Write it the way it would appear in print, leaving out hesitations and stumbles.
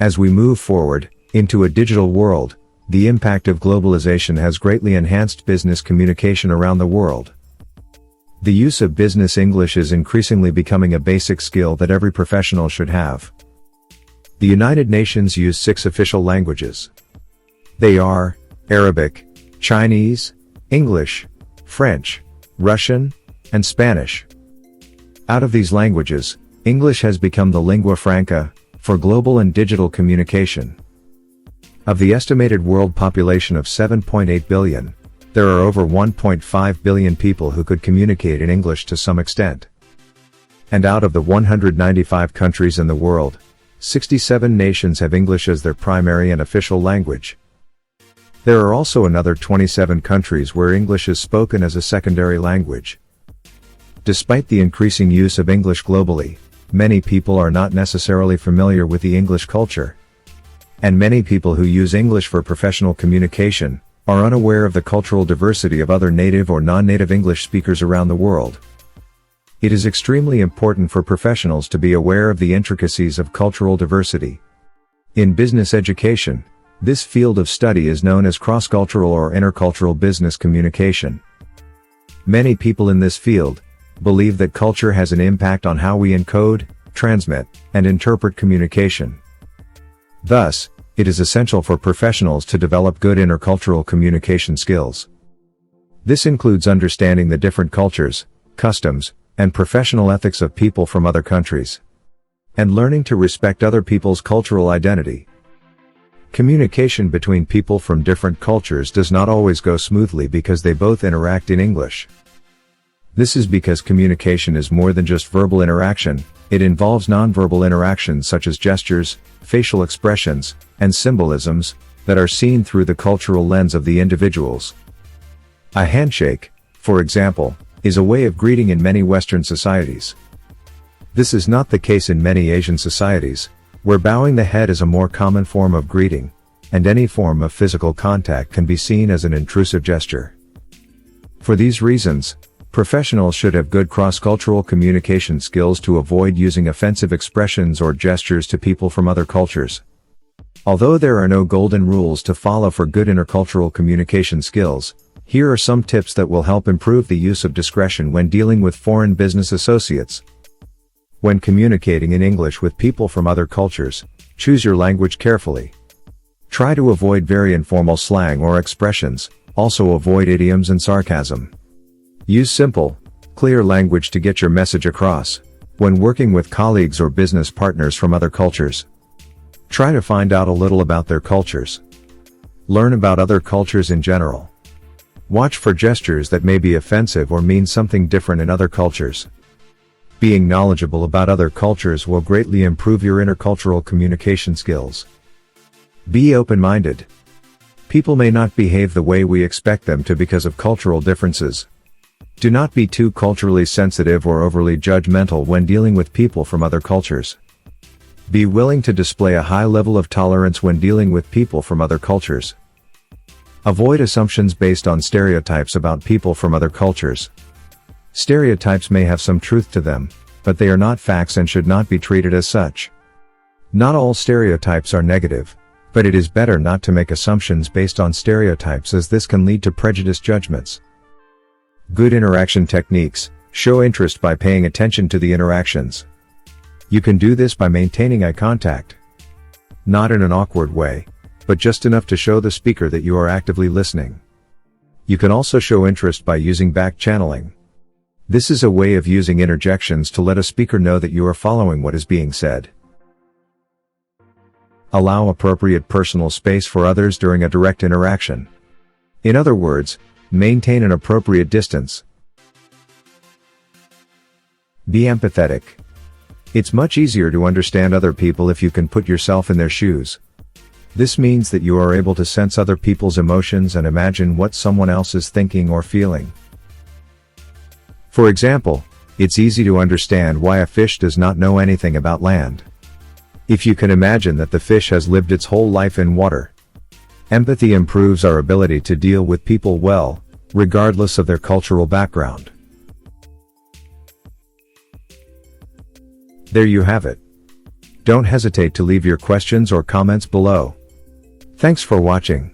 As we move forward into a digital world, the impact of globalization has greatly enhanced business communication around the world. The use of business English is increasingly becoming a basic skill that every professional should have. The United Nations use 6 official languages. They are Arabic, Chinese, English, French, Russian, and Spanish. Out of these languages, English has become the lingua franca for global and digital communication. Of the estimated world population of 7.8 billion, there are over 1.5 billion people who could communicate in English to some extent. And out of the 195 countries in the world, 67 nations have English as their primary and official language. There are also another 27 countries where English is spoken as a secondary language. Despite the increasing use of English globally, many people are not necessarily familiar with the English culture. And many people who use English for professional communication are unaware of the cultural diversity of other native or non-native English speakers around the world. It is extremely important for professionals to be aware of the intricacies of cultural diversity. In business education, this field of study is known as cross-cultural or intercultural business communication. Many people in this field believe that culture has an impact on how we encode, transmit, and interpret communication. Thus, it is essential for professionals to develop good intercultural communication skills. This includes understanding the different cultures, customs, and professional ethics of people from other countries, and learning to respect other people's cultural identity. Communication between people from different cultures does not always go smoothly because they both interact in English. This is because communication is more than just verbal interaction. It involves nonverbal interactions such as gestures, facial expressions, and symbolisms that are seen through the cultural lens of the individuals. A handshake, for example, is a way of greeting in many Western societies. This is not the case in many Asian societies, where bowing the head is a more common form of greeting, and any form of physical contact can be seen as an intrusive gesture. For these reasons, professionals should have good cross-cultural communication skills to avoid using offensive expressions or gestures to people from other cultures. Although there are no golden rules to follow for good intercultural communication skills, here are some tips that will help improve the use of discretion when dealing with foreign business associates. When communicating in English with people from other cultures, choose your language carefully. Try to avoid very informal slang or expressions, also avoid idioms and sarcasm. Use simple, clear language to get your message across when working with colleagues or business partners from other cultures. Try to find out a little about their cultures. Learn about other cultures in general. Watch for gestures that may be offensive or mean something different in other cultures. Being knowledgeable about other cultures will greatly improve your intercultural communication skills. Be open-minded. People may not behave the way we expect them to because of cultural differences. Do not be too culturally sensitive or overly judgmental when dealing with people from other cultures. Be willing to display a high level of tolerance when dealing with people from other cultures. Avoid assumptions based on stereotypes about people from other cultures. Stereotypes may have some truth to them, but they are not facts and should not be treated as such. Not all stereotypes are negative, but it is better not to make assumptions based on stereotypes as this can lead to prejudiced judgments. Good interaction techniques: show interest by paying attention to the interactions. You can do this by maintaining eye contact. Not in an awkward way, but just enough to show the speaker that you are actively listening. You can also show interest by using back channeling. This is a way of using interjections to let a speaker know that you are following what is being said. Allow appropriate personal space for others during a direct interaction. In other words, maintain an appropriate distance. Be empathetic. It's much easier to understand other people if you can put yourself in their shoes. This means that you are able to sense other people's emotions and imagine what someone else is thinking or feeling. For example, it's easy to understand why a fish does not know anything about land. If you can imagine that the fish has lived its whole life in water. Empathy improves our ability to deal with people well, regardless of their cultural background. There you have it. Don't hesitate to leave your questions or comments below. Thanks for watching.